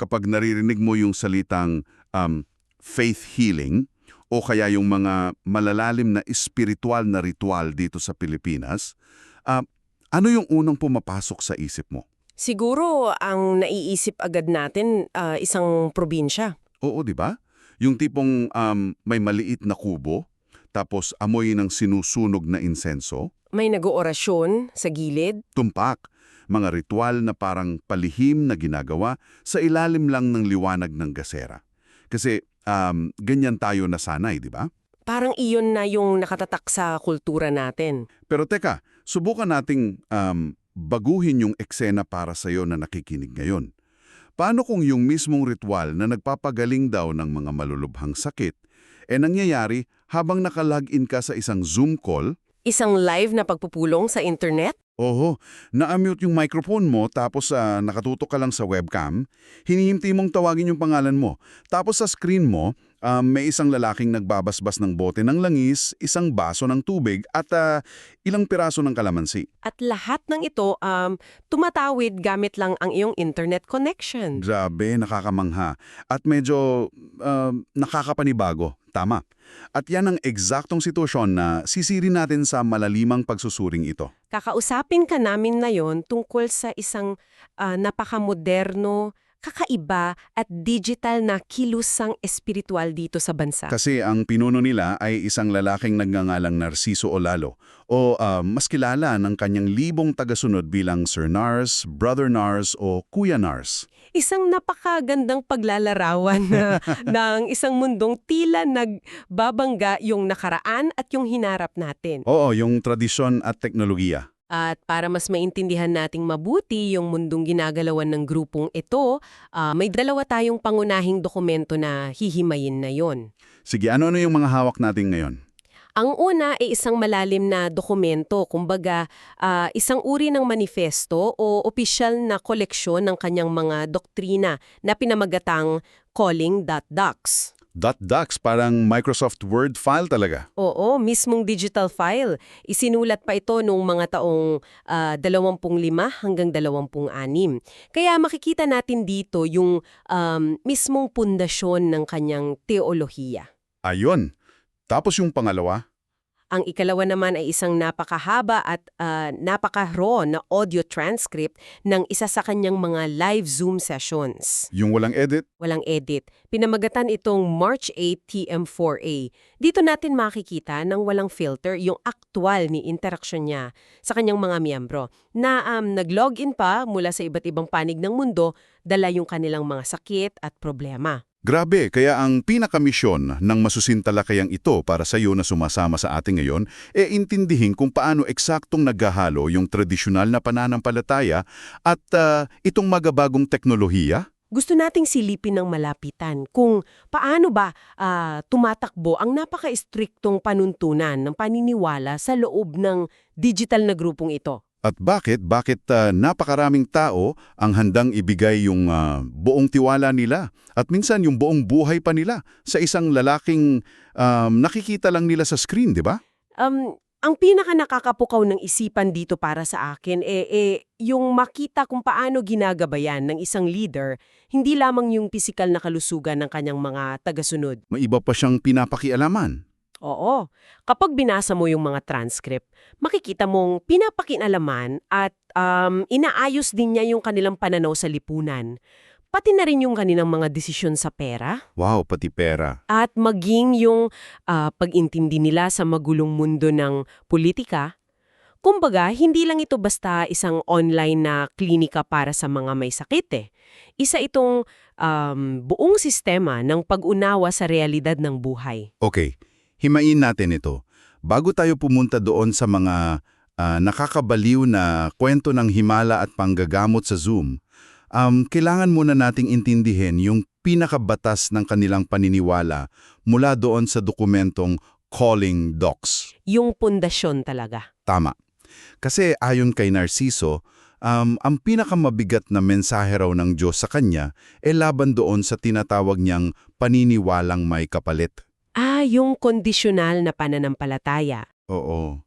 kapag naririnig mo yung salitang faith healing o kaya yung mga malalalim na espiritual na ritual dito sa Pilipinas, ano yung unang pumapasok sa isip mo? Siguro ang naiisip agad natin isang probinsya. Oo, di ba? Yung tipong may maliit na kubo, tapos amoy ng sinusunog na insenso, May nag-oorasyon sa gilid. tumpak, mga ritual na parang palihim na ginagawa sa ilalim lang ng liwanag ng gasera. Kasi ganyan tayo nasanay, di ba? Parang iyon na yung nakatatak sa kultura natin. Pero teka, subukan nating baguhin yung eksena para sa'yo na nakikinig ngayon. Paano kung yung mismong ritual na nagpapagaling daw ng mga malulubhang sakit, nangyayari habang nakalagin ka sa isang Zoom call? Isang live na pagpupulong sa internet? Oho, na-mute yung microphone mo tapos nakatutok ka lang sa webcam, hinihimti mong tawagin yung pangalan mo. Tapos sa screen mo, may isang lalaking nagbabasbas ng bote ng langis, isang baso ng tubig at ilang piraso ng kalamansi. At lahat ng ito, tumatawid gamit lang ang iyong internet connection. Grabe, nakakamangha. At medyo nakakapanibago. Tama. At yan ang eksaktong sitwasyon na sisirin natin sa malalimang pagsusuring ito. Kakausapin ka namin ngayon tungkol sa isang napakamoderno, kakaiba at digital na kilusang espiritual dito sa bansa. Kasi ang pinuno nila ay isang lalaking nagngangalang Narciso Olalo o mas kilala ng kanyang libong tagasunod bilang Sir Nars, Brother Nars o Kuya Nars. Isang napakagandang paglalarawan ng isang mundong tila nagbabangga yung nakaraan at yung hinarap natin. Oo, yung tradisyon at teknolohiya. At para mas maintindihan nating mabuti yung mundong ginagalawan ng grupong ito, may dalawa tayong pangunahing dokumento na hihimayin na yon. Sige, ano-ano yung mga hawak natin ngayon? Ang una ay isang malalim na dokumento, kumbaga isang uri ng manifesto o opisyal na koleksyon ng kanyang mga doktrina na pinamagatang Calling.Docs. .docs, parang Microsoft Word file talaga. Oo, mismong digital file. Isinulat pa ito noong mga taong 25 hanggang 26. Kaya makikita natin dito yung mismong pundasyon ng kanyang teolohiya. Ayun. Tapos yung pangalawa? Ang ikalawa naman ay isang napakahaba at napaka-raw na audio transcript ng isa sa kanyang mga live Zoom sessions. Yung walang edit? Walang edit. Pinamagatan itong March 8 TM4A. Dito natin makikita ng walang filter yung aktwal ni interaksyon niya sa kanyang mga miyembro na nag-login pa mula sa iba't ibang panig ng mundo, dala yung kanilang mga sakit at problema. Grabe, kaya ang pinakamisyon ng masusintalakayang ito para sa iyo na sumasama sa atin ngayon, intindihin kung paano eksaktong naghahalo yung tradisyonal na pananampalataya at itong magabagong teknolohiya. Gusto nating silipin ng malapitan kung paano ba tumatakbo ang napaka-istriktong panuntunan ng paniniwala sa loob ng digital na grupong ito. At bakit napakaraming tao ang handang ibigay yung buong tiwala nila at minsan yung buong buhay pa nila sa isang lalaking nakikita lang nila sa screen, di ba? Ang pinaka nakakapukaw ng isipan dito para sa akin yung makita kung paano ginagabayan ng isang leader, hindi lamang yung pisikal na kalusugan ng kanyang mga tagasunod. May iba pa siyang pinapakialaman. Oo. Kapag binasa mo yung mga transcript, makikita mong pinapakinalaman at inaayos din niya yung kanilang pananaw sa lipunan. Pati na rin yung kanilang mga desisyon sa pera. Wow, pati pera. At maging yung pag-intindi nila sa magulong mundo ng politika. Kumbaga, hindi lang ito basta isang online na klinika para sa mga may sakit . Isa itong buong sistema ng pag-unawa sa realidad ng buhay. Okay. Himayin natin ito. Bago tayo pumunta doon sa mga nakakabaliw na kwento ng himala at panggagamot sa Zoom, kailangan muna nating intindihin yung pinakabatas ng kanilang paniniwala mula doon sa dokumentong Calling.Docs. Yung pundasyon talaga. Tama. Kasi ayon kay Narciso, ang pinakamabigat na mensahe raw ng Diyos sa kanya laban doon sa tinatawag niyang paniniwalang may kapalit. Yung kondisyonal na pananampalataya. Oo.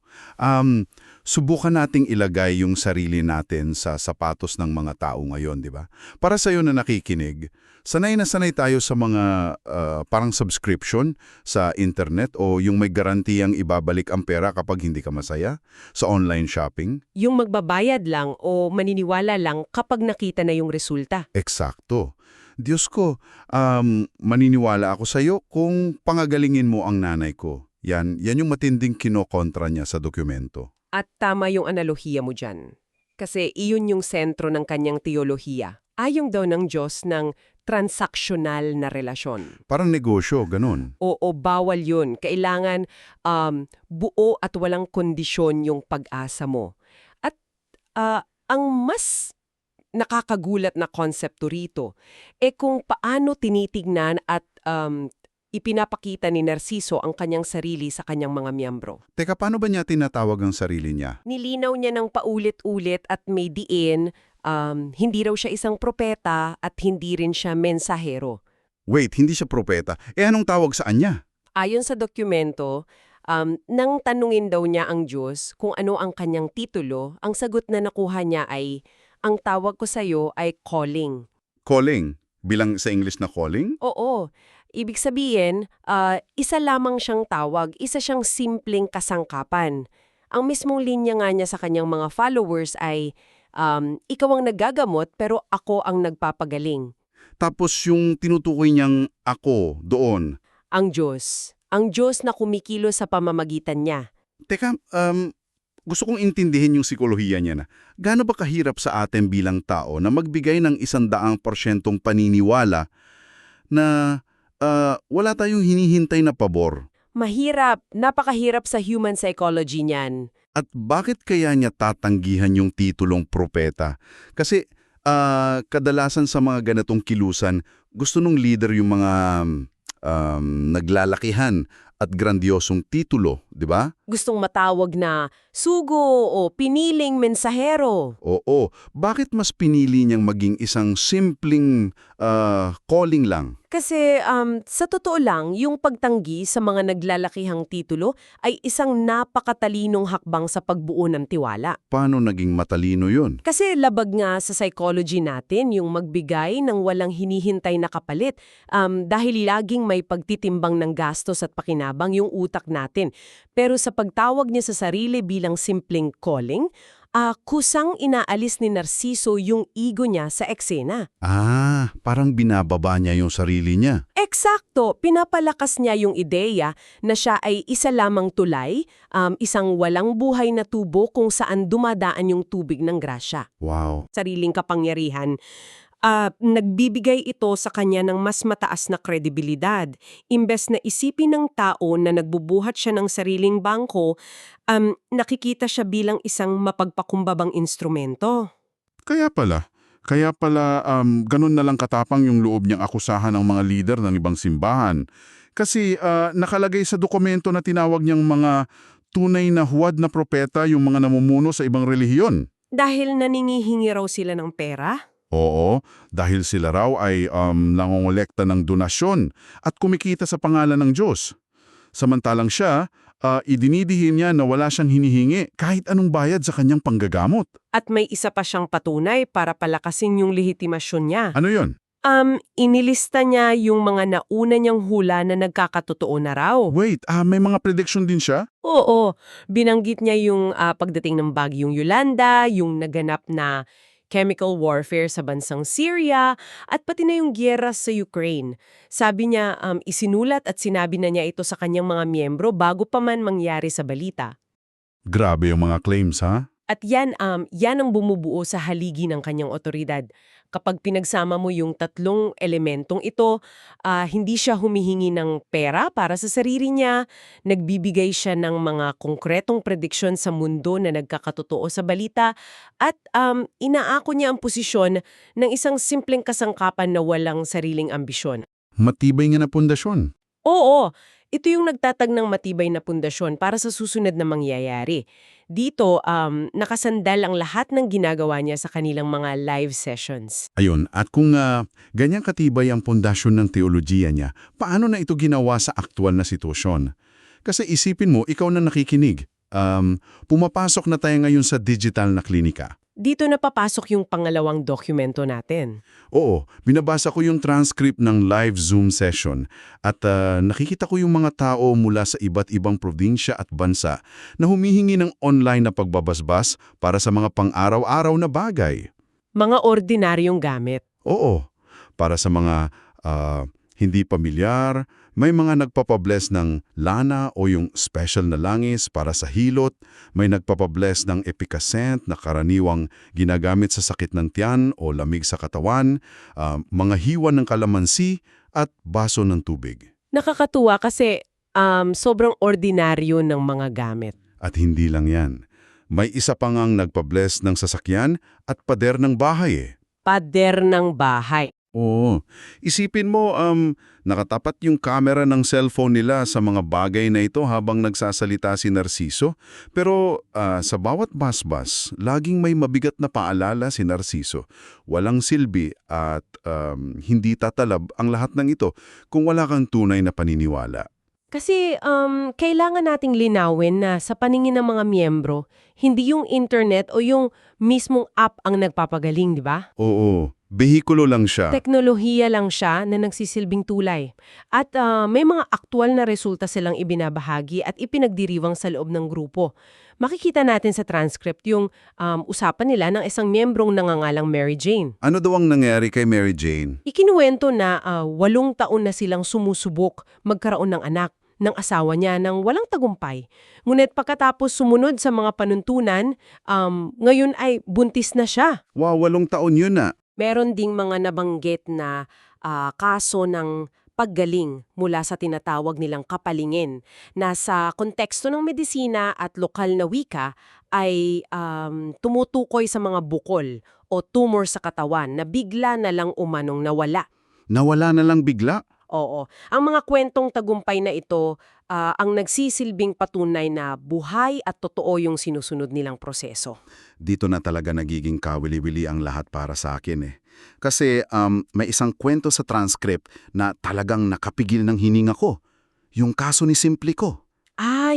Subukan nating ilagay yung sarili natin sa sapatos ng mga tao ngayon, di ba? Para sa'yo na nakikinig, sanay na sanay tayo sa mga parang subscription sa internet o yung may garantiyang ibabalik ang pera kapag hindi ka masaya sa online shopping. Yung magbabayad lang o maniniwala lang kapag nakita na yung resulta. Eksakto. Diyos ko, maniniwala ako sa'yo kung pangagalingin mo ang nanay ko. Yan yung matinding kinokontra niya sa dokumento. At tama yung analohiya mo dyan. Kasi iyon yung sentro ng kanyang teolohiya. Ayaw daw ng Diyos ng transaksyonal na relasyon. Parang negosyo, ganun. Oo, bawal yun. Kailangan buo at walang kondisyon yung pag-asa mo. At ang mas nakakagulat na konsepto rito, kung paano tinitignan at ipinapakita ni Narciso ang kanyang sarili sa kanyang mga miyembro. Teka, paano ba niya tinatawag ang sarili niya? Nilinaw niya ng paulit-ulit at may diin, hindi raw siya isang propeta at hindi rin siya mensahero. Wait, hindi siya propeta. Anong tawag sa kanya? Ayon sa dokumento, nang tanungin daw niya ang Diyos kung ano ang kanyang titulo, ang sagot na nakuha niya ay, ang tawag ko sa iyo ay calling. Calling? Bilang sa English na calling? Oo. Ibig sabihin, isa lamang siyang tawag, isa siyang simpleng kasangkapan. Ang mismong linya nga niya sa kanyang mga followers ay, ikaw ang naggagamot pero ako ang nagpapagaling. Tapos yung tinutukoy niyang ako doon. Ang Diyos na kumikilos sa pamamagitan niya. Teka, gusto kong intindihin yung psikolohiya niya na. Gaano ba kahirap sa atin bilang tao na magbigay ng 100% paniniwala na wala tayong hinihintay na pabor? Mahirap, napakahirap sa human psychology niyan. At bakit kaya niya tatanggihan yung titulong propeta? Kasi kadalasan sa mga ganitong kilusan, gusto nung leader yung mga naglalakihan at grandiosong titulo, di ba? Gustong matawag na sugo o piniling mensahero. Oo. Bakit mas pinili niyang maging isang simpleng calling lang? Kasi sa totoo lang, yung pagtanggi sa mga naglalakihang titulo ay isang napakatalinong hakbang sa pagbuo ng tiwala. Paano naging matalino yun? Kasi labag nga sa psychology natin yung magbigay ng walang hinihintay na kapalit dahil laging may pagtitimbang ng gastos at pakinabang yung utak natin. Pero sa pagtawag niya sa sarili bilang simpleng calling, kusang inaalis ni Narciso yung ego niya sa eksena. Parang binababa niya yung sarili niya. Eksakto, pinapalakas niya yung ideya na siya ay isa lamang tulay, isang walang buhay na tubo kung saan dumadaan yung tubig ng grasya. Wow. Sariling kapangyarihan. Nagbibigay ito sa kanya ng mas mataas na kredibilidad. Imbes na isipin ng tao na nagbubuhat siya ng sariling bangko, nakikita siya bilang isang mapagpakumbabang instrumento. Kaya pala, ganun na lang katapang yung loob niyang akusahan ng mga lider ng ibang simbahan. Kasi nakalagay sa dokumento na tinawag niyang mga tunay na huwad na propeta yung mga namumuno sa ibang relihiyon. Dahil naningihingi raw sila ng pera? Oo, dahil sila raw ay nangongolekta ng donasyon at kumikita sa pangalan ng Diyos. Samantalang siya, idinidihin niya na wala siyang hinihingi kahit anong bayad sa kanyang panggagamot. At may isa pa siyang patunay para palakasin yung lehitimasyon niya. Ano yon? Inilista niya yung mga nauna niyang hula na nagkakatotoo na raw. Wait, may mga prediction din siya? Oo, binanggit niya yung pagdating ng bagyong Yolanda, yung naganap na chemical warfare sa bansang Syria, at pati na yung gyera sa Ukraine. Sabi niya, isinulat at sinabi na niya ito sa kanyang mga miyembro bago pa man mangyari sa balita. Grabe yung mga claims, ha? At yan ang bumubuo sa haligi ng kanyang otoridad. Kapag pinagsama mo yung tatlong elementong ito, hindi siya humihingi ng pera para sa sarili niya, nagbibigay siya ng mga konkretong prediksyon sa mundo na nagkakatotoo sa balita, at inaako niya ang posisyon ng isang simpleng kasangkapan na walang sariling ambisyon. Matibay nga na pundasyon. Oo, ito yung nagtatag ng matibay na pundasyon para sa susunod na mangyayari. Dito, nakasandal ang lahat ng ginagawa niya sa kanilang mga live sessions. Ayun, at kung ganyang katibay ang pundasyon ng teologiya niya, paano na ito ginawa sa aktual na sitwasyon? Kasi isipin mo, ikaw na nakikinig. Pumapasok na tayo ngayon sa digital na klinika. Dito na papasok yung pangalawang dokumento natin. Oo, binabasa ko yung transcript ng live Zoom session at nakikita ko yung mga tao mula sa iba't ibang probinsya at bansa na humihingi ng online na pagbabasbas para sa mga pang-araw-araw na bagay. Mga ordinaryong gamit. Oo, para sa mga hindi pamilyar, may mga nagpapabless ng lana o yung special na langis para sa hilot, may nagpapabless ng Epicacent na karaniwang ginagamit sa sakit ng tiyan o lamig sa katawan, mga hiwa ng kalamansi at baso ng tubig. Nakakatuwa kasi sobrang ordinaryo ng mga gamit. At hindi lang yan. May isa pa ngang nagpabless ng sasakyan at pader ng bahay Pader ng bahay. Oo. Isipin mo, nakatapat yung camera ng cellphone nila sa mga bagay na ito habang nagsasalita si Narciso. Pero sa bawat basbas, laging may mabigat na paalala si Narciso. Walang silbi at hindi tatalab ang lahat ng ito kung wala kang tunay na paniniwala. Kasi kailangan nating linawin na sa paningin ng mga miyembro, hindi yung internet o yung mismong app ang nagpapagaling, di ba? Oo. Behikulo lang siya. Teknolohiya lang siya na nagsisilbing tulay. At may mga aktwal na resulta silang ibinabahagi at ipinagdiriwang sa loob ng grupo. Makikita natin sa transcript yung usapan nila ng isang miyembrong nangangalang Mary Jane. Ano daw ang nangyari kay Mary Jane? Ikinuwento na 8 taon na silang sumusubok magkaroon ng anak ng asawa niya ng walang tagumpay. Ngunit pagkatapos sumunod sa mga panuntunan, ngayon ay buntis na siya. Wow, 8 taon yun na. Meron ding mga nabanggit na kaso ng paggaling mula sa tinatawag nilang kapalingin na sa konteksto ng medisina at lokal na wika ay tumutukoy sa mga bukol o tumor sa katawan na bigla na lang umanong nawala. Nawala na lang bigla? Oo. Ang mga kwentong tagumpay na ito ang nagsisilbing patunay na buhay at totoo yung sinusunod nilang proseso. Dito na talaga nagiging kawili-wili ang lahat para sa akin Kasi may isang kwento sa transcript na talagang nakapigil ng hininga ko. Yung kaso ni Simplico.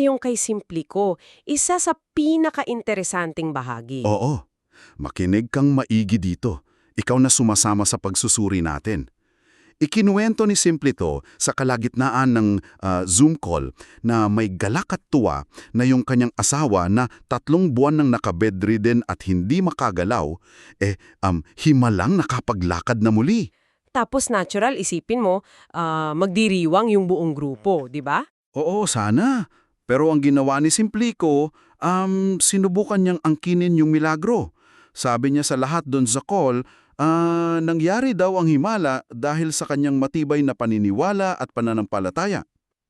Yung kay Simplico, isa sa pinaka-interesanting bahagi. Oo. Makinig kang maigi dito. Ikaw na sumasama sa pagsusuri natin. Ikinuwento ni Simplito sa kalagitnaan ng Zoom call na may galak at tuwa na yung kanyang asawa na 3 buwan nang nakabedridden at hindi makagalaw, himalang nakapaglakad na muli. Tapos natural, isipin mo, magdiriwang yung buong grupo, di ba? Oo, sana. Pero ang ginawa ni Simplico, sinubukan niyang angkinin yung milagro. Sabi niya sa lahat doon sa call, nangyari daw ang himala dahil sa kanyang matibay na paniniwala at pananampalataya.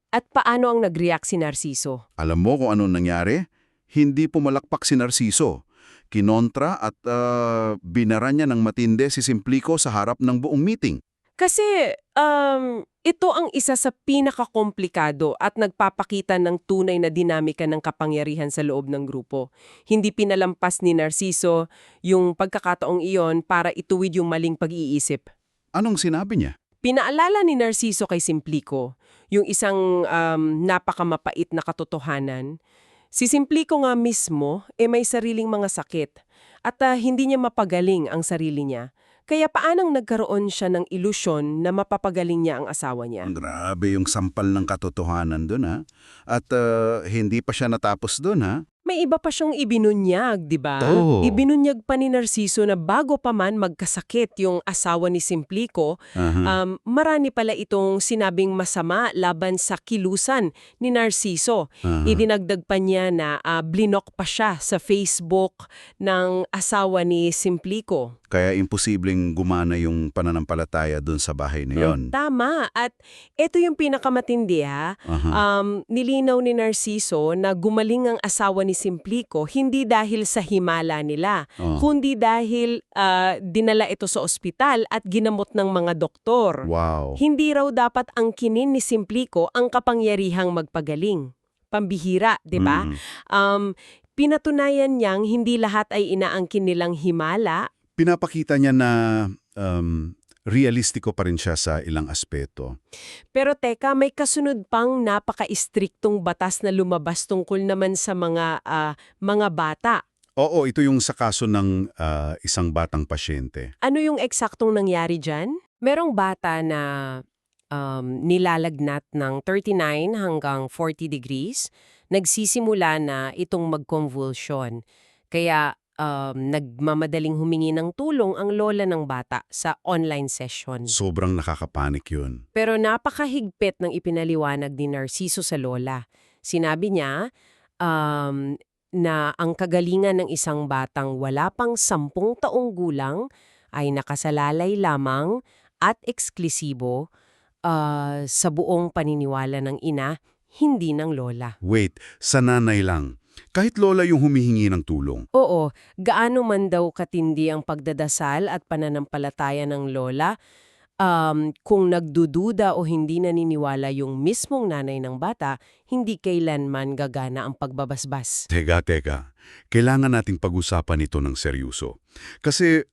At paano ang nag-react si Narciso? Alam mo kung anong nangyari? Hindi pumalakpak si Narciso. Kinontra at binara niya ng matindi si Simplico sa harap ng buong meeting. Kasi ito ang isa sa pinakakomplikado at nagpapakita ng tunay na dinamika ng kapangyarihan sa loob ng grupo. Hindi pinalampas ni Narciso yung pagkakataong iyon para ituwid yung maling pag-iisip. Anong sinabi niya? Pinaalala ni Narciso kay Simplico yung isang napakamapait na katotohanan. Si Simplico nga mismo may sariling mga sakit at hindi niya mapagaling ang sarili niya. Kaya paanong nagkaroon siya ng ilusyon na mapapagaling niya ang asawa niya? Grabe yung sampal ng katotohanan doon At hindi pa siya natapos doon May iba pa siyang ibinunyag, di ba? Oo. Ibinunyag pa ni Narciso na bago pa man magkasakit yung asawa ni Simplico, marami pala itong sinabing masama laban sa kilusan ni Narciso. Idinagdag pa niya na blinok pa siya sa Facebook ng asawa ni Simplico. Kaya imposibleng gumana yung pananampalataya doon sa bahay na yon. Tama. At ito yung pinakamatindi nilinaw ni Narciso na gumaling ang asawa ni Simplico hindi dahil sa himala nila, kundi dahil dinala ito sa ospital at ginamot ng mga doktor. Wow. Hindi raw dapat angkinin ni Simplico ang kapangyarihang magpagaling. Pambihira, di ba? Pinatunayan niyang hindi lahat ay inaangkin nilang himala. Pinapakita niya na realistiko pa rin siya sa ilang aspeto. Pero teka, may kasunod pang napaka-istriktong batas na lumabas tungkol naman sa mga bata. Oo, ito yung sa kaso ng isang batang pasyente. Ano yung eksaktong nangyari dyan? Merong bata na nilalagnat ng 39 hanggang 40 degrees. Nagsisimula na itong mag-convulsion. Kaya nagmamadaling humingi ng tulong ang lola ng bata sa online session. Sobrang nakakapanik yun. Pero napakahigpit ng ipinaliwanag ni Narciso sa lola. Sinabi niya na ang kagalingan ng isang batang wala pang 10 taong gulang ay nakasalalay lamang at eksklusibo sa buong paniniwala ng ina, hindi ng lola. Wait, sa nanay lang. Kahit lola yung humihingi ng tulong. Oo, gaano man daw katindi ang pagdadasal at pananampalataya ng lola, kung nagdududa o hindi naniniwala yung mismong nanay ng bata, hindi kailanman gagana ang pagbabasbas. Teka. Kailangan nating pag-usapan ito ng seryoso. Kasi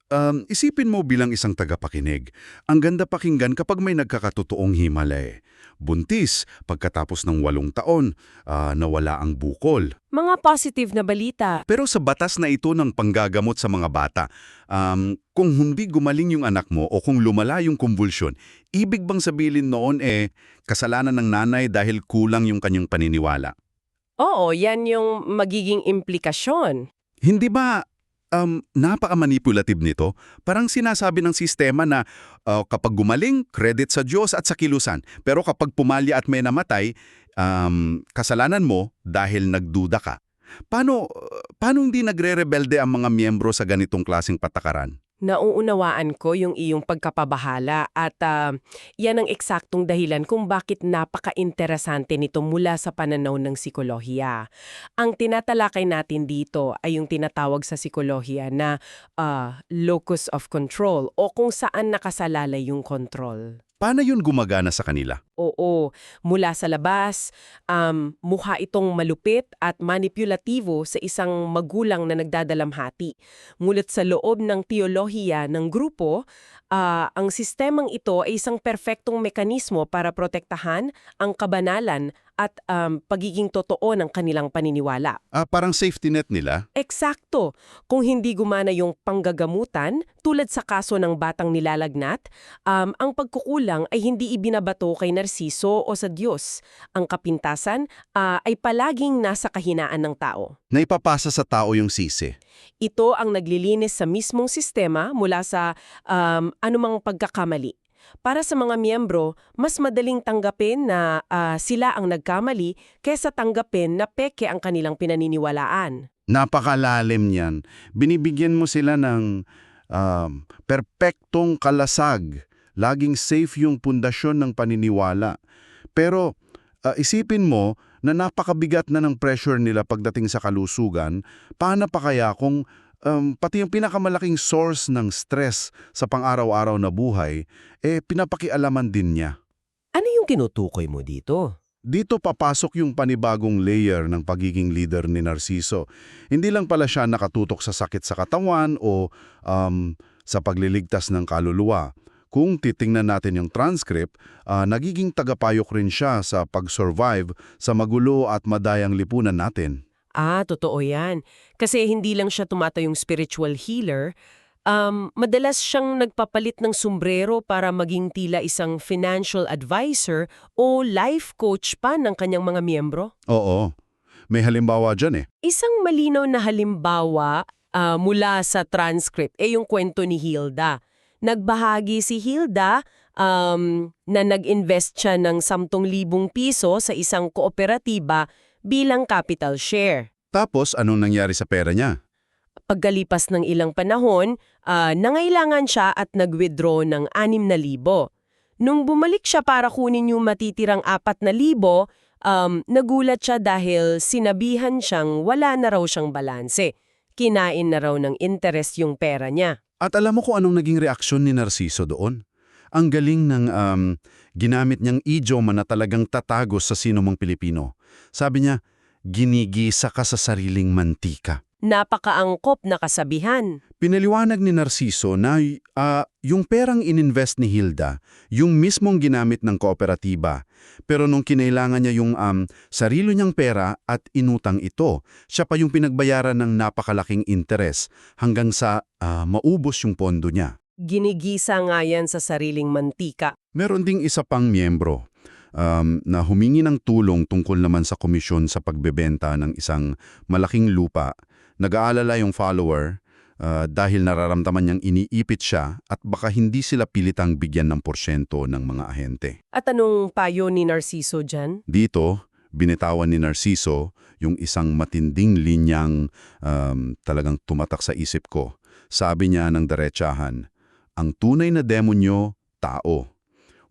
isipin mo bilang isang tagapakinig, ang ganda pakinggan kapag may nagkakatotoong himala eh. Buntis, pagkatapos ng 8 taon, nawala ang bukol. Mga positive na balita. Pero sa batas na ito ng panggagamot sa mga bata, kung hindi gumaling yung anak mo o kung lumala yung kumbulsyon, ibig bang sabihin noon kasalanan ng nanay dahil kulang yung kanyang paniniwala? Oo, yan yung magiging implikasyon. Hindi ba napaka-manipulative nito? Parang sinasabi ng sistema na kapag gumaling, credit sa Diyos at sa kilusan. Pero kapag pumalya at may namatay, kasalanan mo dahil nagduda ka. Paano hindi nagre-rebelde ang mga miyembro sa ganitong klaseng patakaran? Nauunawaan ko yung iyong pagkapabahala at yan ang eksaktong dahilan kung bakit napaka-interesante nito mula sa pananaw ng psikolohiya. Ang tinatalakay natin dito ay yung tinatawag sa psikolohiya na locus of control o kung saan nakasalalay yung control. Paano yun gumagana sa kanila? Oo, mula sa labas, mukha itong malupit at manipulatibo sa isang magulang na nagdadalamhati. Ngunit sa loob ng teolohiya ng grupo, ang sistemang ito ay isang perpektong mekanismo para protektahan ang kabanalan at pagiging totoo ng kanilang paniniwala. Parang safety net nila? Eksakto. Kung hindi gumana yung panggagamutan, tulad sa kaso ng batang nilalagnat, ang pagkukulang ay hindi ibinabato kay Narciso o sa Diyos. Ang kapintasan ay palaging nasa kahinaan ng tao. Naipapasa sa tao yung sisi. Ito ang naglilinis sa mismong sistema mula sa anumang pagkakamali. Para sa mga miyembro, mas madaling tanggapin na sila ang nagkamali kaysa tanggapin na peke ang kanilang pinaniniwalaan. Napakalalim niyan. Binibigyan mo sila ng perpektong kalasag. Laging safe yung pundasyon ng paniniwala. Pero isipin mo na napakabigat na ng pressure nila pagdating sa kalusugan, paano pa kaya kung pati yung pinakamalaking source ng stress sa pang-araw-araw na buhay, pinapakialaman din niya. Ano yung tinutukoy mo dito? Dito papasok yung panibagong layer ng pagiging leader ni Narciso. Hindi lang pala siya nakatutok sa sakit sa katawan o sa pagliligtas ng kaluluwa. Kung titingnan natin yung transcript, nagiging tagapayok rin siya sa pag-survive sa magulo at madayang lipunan natin. Totoo yan. Kasi hindi lang siya tumatayong spiritual healer, madalas siyang nagpapalit ng sombrero para maging tila isang financial advisor o life coach pa ng kanyang mga miyembro. Oo, may halimbawa dyan eh. Isang malinaw na halimbawa mula sa transcript yung kwento ni Hilda. Nagbahagi si Hilda na nag-invest siya ng 10,000 piso sa isang kooperatiba bilang capital share. Tapos, anong nangyari sa pera niya? Pagkalipas ng ilang panahon, nangailangan siya at nag-withdraw ng 6,000. Nung bumalik siya para kunin yung matitirang 4,000, nagulat siya dahil sinabihan siyang wala na raw siyang balanse. Kinain na raw ng interest yung pera niya. At alam mo kung anong naging reaksyon ni Narciso doon? Ang galing ng ginamit niyang idioma na talagang tatagos sa sino mang Pilipino. Sabi niya, ginigisa ka sa sariling mantika. Napakaangkop na kasabihan. Pinaliwanag ni Narciso na yung perang ininvest ni Hilda, yung mismong ginamit ng kooperatiba. Pero nung kinailangan niya yung sarili niyang pera at inutang ito, siya pa yung pinagbayaran ng napakalaking interes hanggang sa maubos yung pondo niya. Ginigisa nga yan sa sariling mantika. Meron ding isa pang miyembro na humingi ng tulong tungkol naman sa komisyon sa pagbebenta ng isang malaking lupa. Nag-aalala yung follower dahil nararamdaman niyang iniipit siya at baka hindi sila pilitang bigyan ng porsyento ng mga ahente. At anong payo ni Narciso dyan? Dito, binitawan ni Narciso yung isang matinding linyang talagang tumatak sa isip ko. Sabi niya ng diretsahan, ang tunay na demonyo, tao.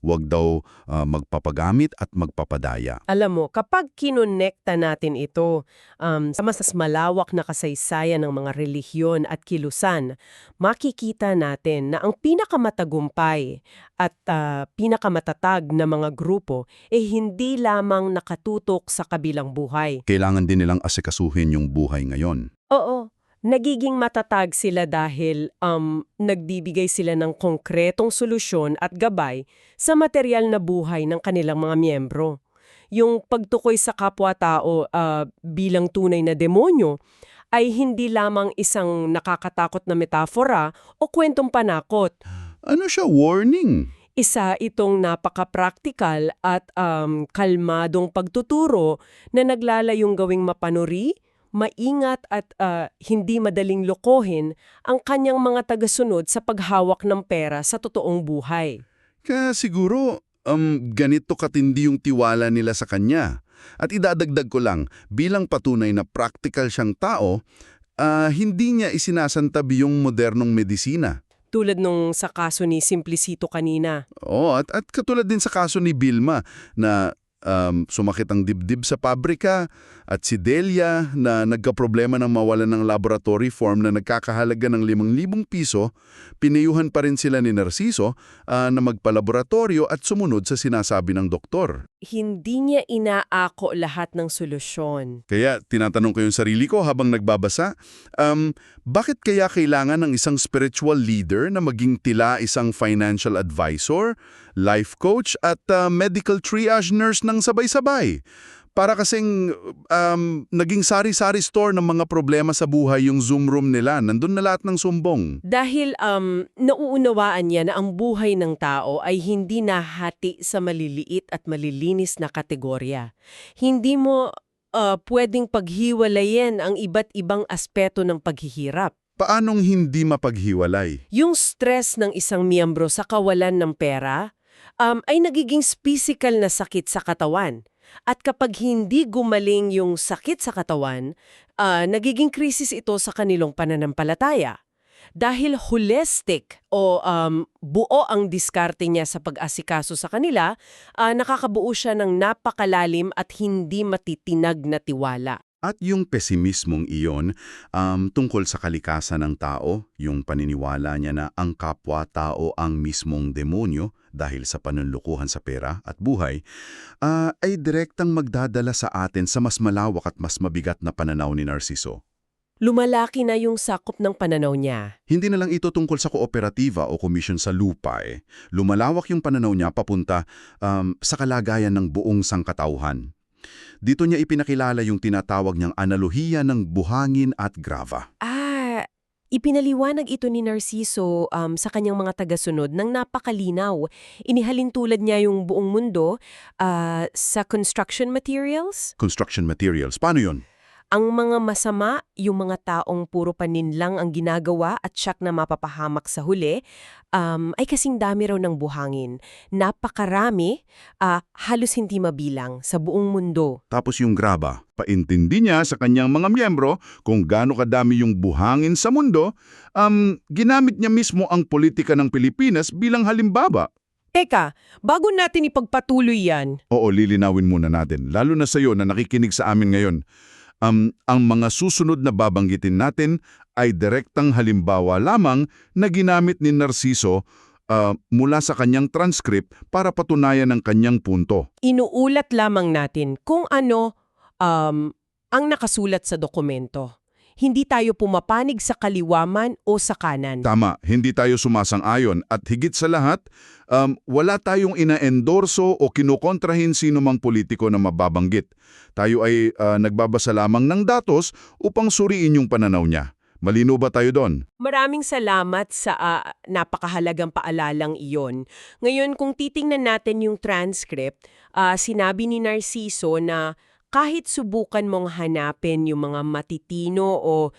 Huwag daw magpapagamit at magpapadaya. Alam mo, kapag kinonekta natin ito sa mas malawak na kasaysayan ng mga relihiyon at kilusan, makikita natin na ang pinakamatagumpay at pinakamatatag na mga grupo hindi lamang nakatutok sa kabilang buhay. Kailangan din nilang asikasuhin yung buhay ngayon. Oo. Nagiging matatag sila dahil nagbibigay sila ng konkretong solusyon at gabay sa material na buhay ng kanilang mga miyembro. Yung pagtukoy sa kapwa-tao bilang tunay na demonyo ay hindi lamang isang nakakatakot na metafora o kwentong panakot. Ano siya, warning? Isa itong napaka-practical at kalmadong pagtuturo na naglalayong gawing mapanuri, maingat at hindi madaling lokohin ang kanyang mga tagasunod sa paghawak ng pera sa totoong buhay. Kaya siguro, ganito katindi yung tiwala nila sa kanya. At idadagdag ko lang, bilang patunay na practical siyang tao, hindi niya isinasantabi yung modernong medisina. Tulad nung sa kaso ni Simplicito kanina. Oo, at katulad din sa kaso ni Vilma na sumakit ang dibdib sa pabrika at si Delia na nagkaproblema ng mawalan ng laboratory form na nagkakahalaga ng 5,000 piso, pinayuhan pa rin sila ni Narciso na magpalaboratorio at sumunod sa sinasabi ng doktor. Hindi niya inaako lahat ng solusyon. Kaya tinatanong ko yung sarili ko habang nagbabasa, bakit kaya kailangan ng isang spiritual leader na maging tila isang financial advisor, life coach at medical triage nurse ng sabay-sabay? Para kasing naging sari-sari store ng mga problema sa buhay yung Zoom room nila. Nandun na lahat ng sumbong. Dahil nauunawaan niya na ang buhay ng tao ay hindi nahati sa maliliit at malilinis na kategorya. Hindi mo pwedeng paghiwalayin ang iba't ibang aspeto ng paghihirap. Paanong hindi mapaghiwalay? Yung stress ng isang miyembro sa kawalan ng pera ay nagiging physical na sakit sa katawan. At kapag hindi gumaling yung sakit sa katawan, nagiging krisis ito sa kanilang pananampalataya. Dahil holistic o buo ang diskarte niya sa pag-asikaso sa kanila, nakakabuo siya ng napakalalim at hindi matitinag na tiwala. At yung pesimismong iyon tungkol sa kalikasan ng tao, yung paniniwala niya na ang kapwa-tao ang mismong demonyo dahil sa panunlukuhan sa pera at buhay, ay direktang magdadala sa atin sa mas malawak at mas mabigat na pananaw ni Narciso. Lumalaki na yung sakop ng pananaw niya. Hindi na lang ito tungkol sa kooperatiba o komisyon sa lupa. Lumalawak yung pananaw niya papunta sa kalagayan ng buong sangkatauhan. Dito niya ipinakilala yung tinatawag niyang analohiya ng buhangin at grava. Ipinaliwanag ito ni Narciso sa kanyang mga tagasunod ng napakalinaw. Inihalin tulad niya yung buong mundo sa construction materials. Construction materials. Paano yun? Ang mga masama, yung mga taong puro paninlang ang ginagawa at siyak na mapapahamak sa huli, ay kasing dami raw ng buhangin. Napakarami, halos hindi mabilang sa buong mundo. Tapos yung graba, paintindi niya sa kanyang mga miyembro kung gaano kadami yung buhangin sa mundo, ginamit niya mismo ang politika ng Pilipinas bilang halimbawa. Teka, bago natin ipagpatuloy yan. Oo, lilinawin muna natin, lalo na sa iyo na nakikinig sa amin ngayon. Ang mga susunod na babanggitin natin ay direktang halimbawa lamang na ginamit ni Narciso mula sa kanyang transcript para patunayan ang kanyang punto. Inuulat lamang natin kung ano ang nakasulat sa dokumento. Hindi tayo pumapanig sa kaliwaman o sa kanan. Tama, hindi tayo sumasang-ayon at higit sa lahat, wala tayong ina-endorso o kinukontrahin sino mang politiko na mababanggit. Tayo ay nagbabasa lamang ng datos upang suriin yung pananaw niya. Malino ba tayo doon? Maraming salamat sa napakahalagang paalalang iyon. Ngayon, kung titingnan natin yung transcript, sinabi ni Narciso na kahit subukan mong hanapin yung mga matitino o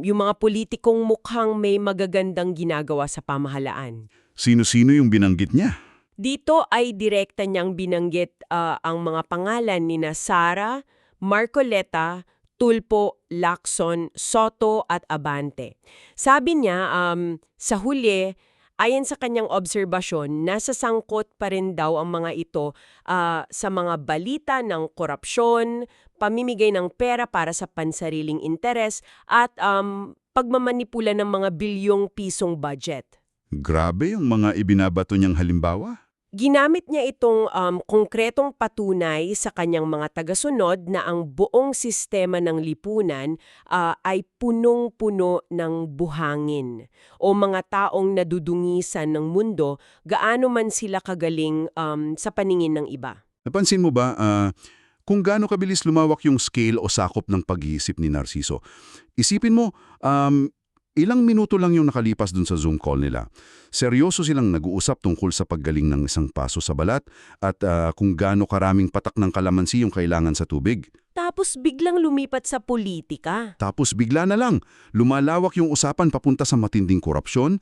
yung mga politikong mukhang may magagandang ginagawa sa pamahalaan. Sino-sino yung binanggit niya? Dito ay direkta niyang binanggit ang mga pangalan ni Sara, Marcoleta, Tulpo, Lacson, Soto at Abante. Sabi niya, sa huli, ayon sa kanyang obserbasyon, nasasangkot pa rin daw ang mga ito sa mga balita ng korupsyon, pamimigay ng pera para sa pansariling interes at pagmamanipula ng mga bilyong pisong budget. Grabe yung mga ibinabato niyang halimbawa. Ginamit niya itong konkretong patunay sa kanyang mga tagasunod na ang buong sistema ng lipunan ay punong-puno ng buhangin o mga taong nadudungisan ng mundo gaano man sila kagaling sa paningin ng iba. Napansin mo ba kung gaano kabilis lumawak yung scale o sakop ng pag-iisip ni Narciso? Isipin mo, ilang minuto lang yung nakalipas dun sa Zoom call nila. Seryoso silang nag-uusap tungkol sa paggaling ng isang paso sa balat at kung gaano karaming patak ng kalamansi yung kailangan sa tubig. Tapos biglang lumipat sa politika. Tapos bigla na lang, lumalawak yung usapan papunta sa matinding korupsyon,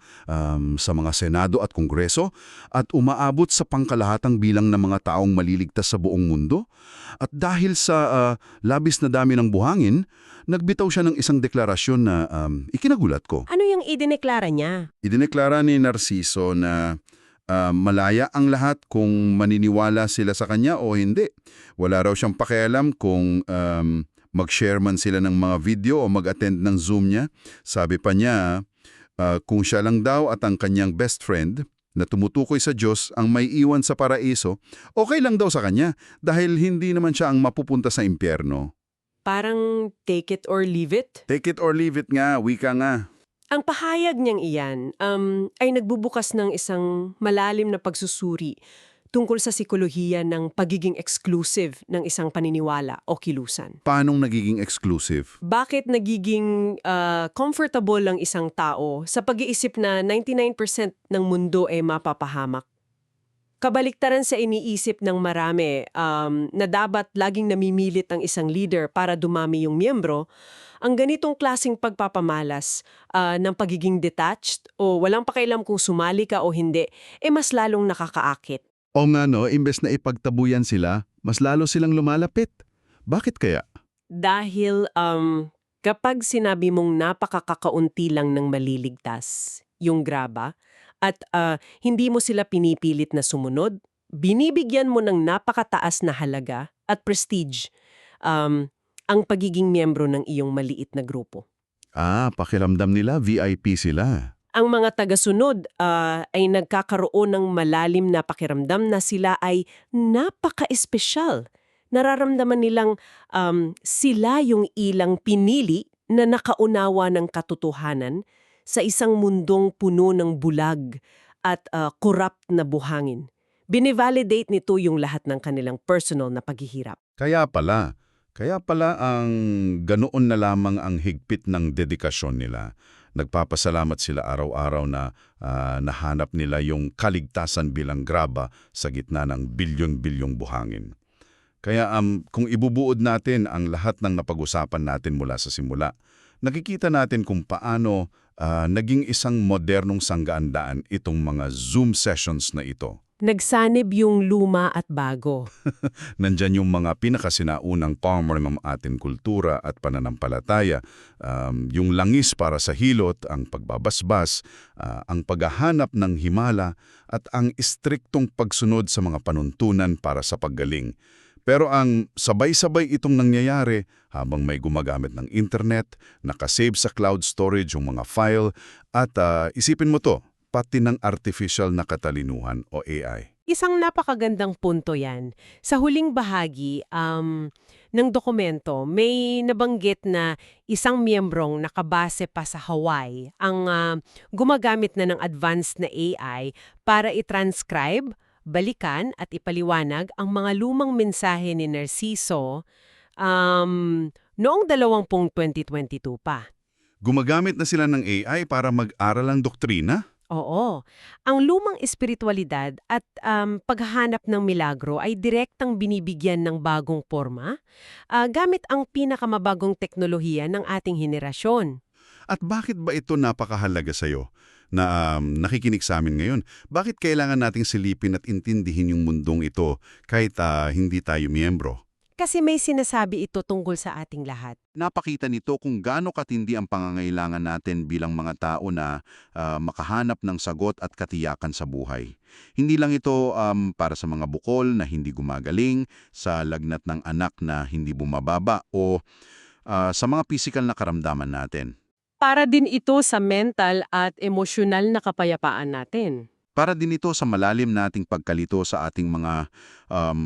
sa mga Senado at Kongreso, at umaabot sa pangkalahatang bilang ng mga taong maliligtas sa buong mundo. At dahil sa labis na dami ng buhangin, nagbitaw siya ng isang deklarasyon na ikinagulat ko. Ano yung idineklara niya? Idineklara ni Narciso na malaya ang lahat kung maniniwala sila sa kanya o hindi. Wala raw siyang pakialam kung mag-share man sila ng mga video o mag-attend ng Zoom niya. Sabi pa niya, kung siya lang daw at ang kanyang best friend na tumutukoy sa Diyos ang may iwan sa paraiso, okay lang daw sa kanya dahil hindi naman siya ang mapupunta sa impyerno. Parang take it or leave it? Take it or leave it nga, wika nga. Ang pahayag niyang iyan ay nagbubukas ng isang malalim na pagsusuri tungkol sa sikolohiya ng pagiging exclusive ng isang paniniwala o kilusan. Paanong nagiging exclusive? Bakit nagiging comfortable ang isang tao sa pag-iisip na 99% ng mundo ay mapapahamak? Kabaliktaran sa iniisip ng marami na dapat laging namimilit ang isang leader para dumami yung miyembro, ang ganitong klaseng pagpapamalas ng pagiging detached o walang pakialam kung sumali ka o hindi, mas lalong nakakaakit. O nga no, imbes na ipagtabuyan sila, mas lalo silang lumalapit. Bakit kaya? Dahil kapag sinabi mong napakakakaunti lang ng maliligtas, yung graba, at hindi mo sila pinipilit na sumunod, binibigyan mo ng napakataas na halaga at prestige ang pagiging miyembro ng iyong maliit na grupo. Pakiramdam nila VIP sila. Ang mga tagasunod ay nagkakaroon ng malalim na pakiramdam na sila ay napaka-espesyal. Nararamdaman nilang sila yung ilang pinili na nakaunawa ng katotohanan sa isang mundong puno ng bulag at corrupt na buhangin. Binivalidate nito yung lahat ng kanilang personal na paghihirap. Kaya pala ang ganoon na lamang ang higpit ng dedikasyon nila. Nagpapasalamat sila araw-araw na nahanap nila yung kaligtasan bilang graba sa gitna ng bilyon-bilyong buhangin. Kaya kung ibubuod natin ang lahat ng napag-usapan natin mula sa simula, nakikita natin kung paano naging isang modernong sanggaandaan itong mga Zoom sessions na ito. Nagsanib yung luma at bago. Nandyan yung mga pinakasinaunang palmer ng ating kultura at pananampalataya, yung langis para sa hilot, ang pagbabasbas, ang paghahanap ng himala, at ang istriktong pagsunod sa mga panuntunan para sa paggaling. Pero ang sabay-sabay itong nangyayari habang may gumagamit ng internet, nakasave sa cloud storage yung mga file, at isipin mo to, pati ng artificial na katalinuhan o AI. Isang napakagandang punto yan. Sa huling bahagi ng dokumento, may nabanggit na isang miyembrong nakabase pa sa Hawaii ang gumagamit na ng advanced na AI para i-transcribe, balikan at ipaliwanag ang mga lumang mensahe ni Narciso noong 2022 pa. Gumagamit na sila ng AI para mag-aral ng doktrina? Oo. Ang lumang espiritualidad at paghahanap ng milagro ay direktang binibigyan ng bagong forma gamit ang pinakamabagong teknolohiya ng ating henerasyon. At bakit ba ito napakahalaga sa'yo na nakikinig sa amin ngayon? Bakit kailangan nating silipin at intindihin yung mundong ito kahit hindi tayo miyembro? Kasi may sinasabi ito tungkol sa ating lahat. Napakita nito kung gaano katindi ang pangangailangan natin bilang mga tao na makahanap ng sagot at katiyakan sa buhay. Hindi lang ito para sa mga bukol na hindi gumagaling, sa lagnat ng anak na hindi bumababa o sa mga pisikal na karamdaman natin. Para din ito sa mental at emosyonal na kapayapaan natin. Para din ito sa malalim nating pagkalito sa ating mga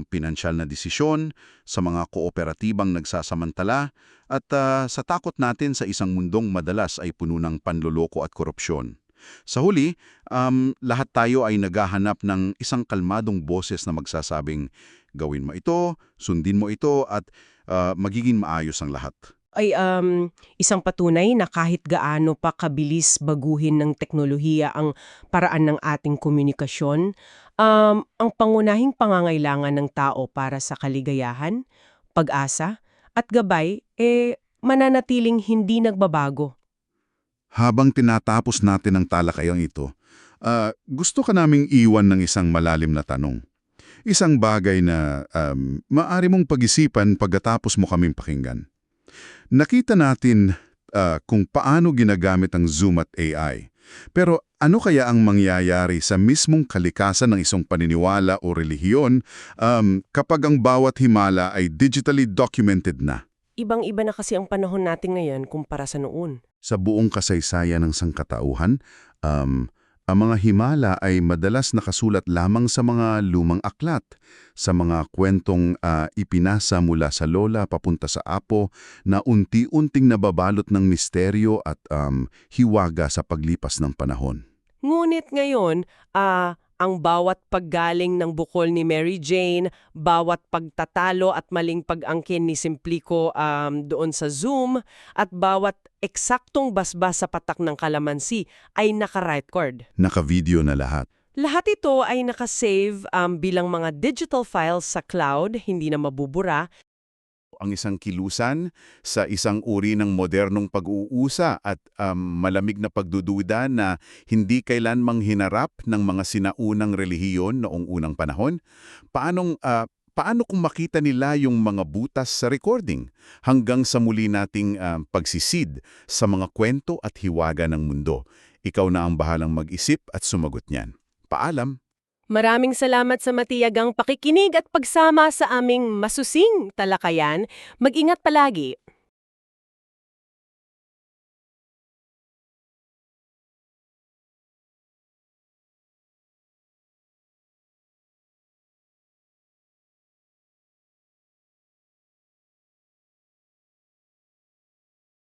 pinansyal na desisyon, sa mga kooperatibang nagsasamantala, at sa takot natin sa isang mundong madalas ay puno ng panloloko at korupsyon. Sa huli, lahat tayo ay naghahanap ng isang kalmadong boses na magsasabing, gawin mo ito, sundin mo ito, at magiging maayos ang lahat. Ay isang patunay na kahit gaano pa kabilis baguhin ng teknolohiya ang paraan ng ating komunikasyon, ang pangunahing pangangailangan ng tao para sa kaligayahan, pag-asa, at gabay, mananatiling hindi nagbabago. Habang tinatapos natin ang talakayang ito, gusto ka naming iwan ng isang malalim na tanong. Isang bagay na maaari mong pag-isipan pagkatapos mo kaming pakinggan. Nakita natin kung paano ginagamit ang Zoom at AI. Pero ano kaya ang mangyayari sa mismong kalikasan ng isang paniniwala o relihiyon kapag ang bawat himala ay digitally documented na? Ibang-iba na kasi ang panahon natin ngayon kumpara sa noon. Sa buong kasaysayan ng sangkatauhan, ang mga himala ay madalas nakasulat lamang sa mga lumang aklat, sa mga kwentong ipinasa mula sa lola papunta sa apo na unti-unting nababalot ng misteryo at hiwaga sa paglipas ng panahon. Ngunit ngayon, ang bawat paggaling ng bukol ni Mary Jane, bawat pagtatalo at maling pag-angkin ni Simplico doon sa Zoom, at bawat eksaktong basbas sa patak ng kalamansi ay naka-record. Naka-video na lahat. Lahat ito ay nakasave bilang mga digital files sa cloud, hindi na mabubura. Ang isang kilusan sa isang uri ng modernong pag-uusa at malamig na pagdududa na hindi kailanmang hinarap ng mga sinaunang relihiyon noong unang panahon. Paano kung makita nila yung mga butas sa recording hanggang sa muli nating pagsisid sa mga kwento at hiwaga ng mundo? Ikaw na ang bahalang mag-isip at sumagot niyan. Paalam! Maraming salamat sa matiyagang pakikinig at pagsama sa aming masusing talakayan. Mag-ingat palagi.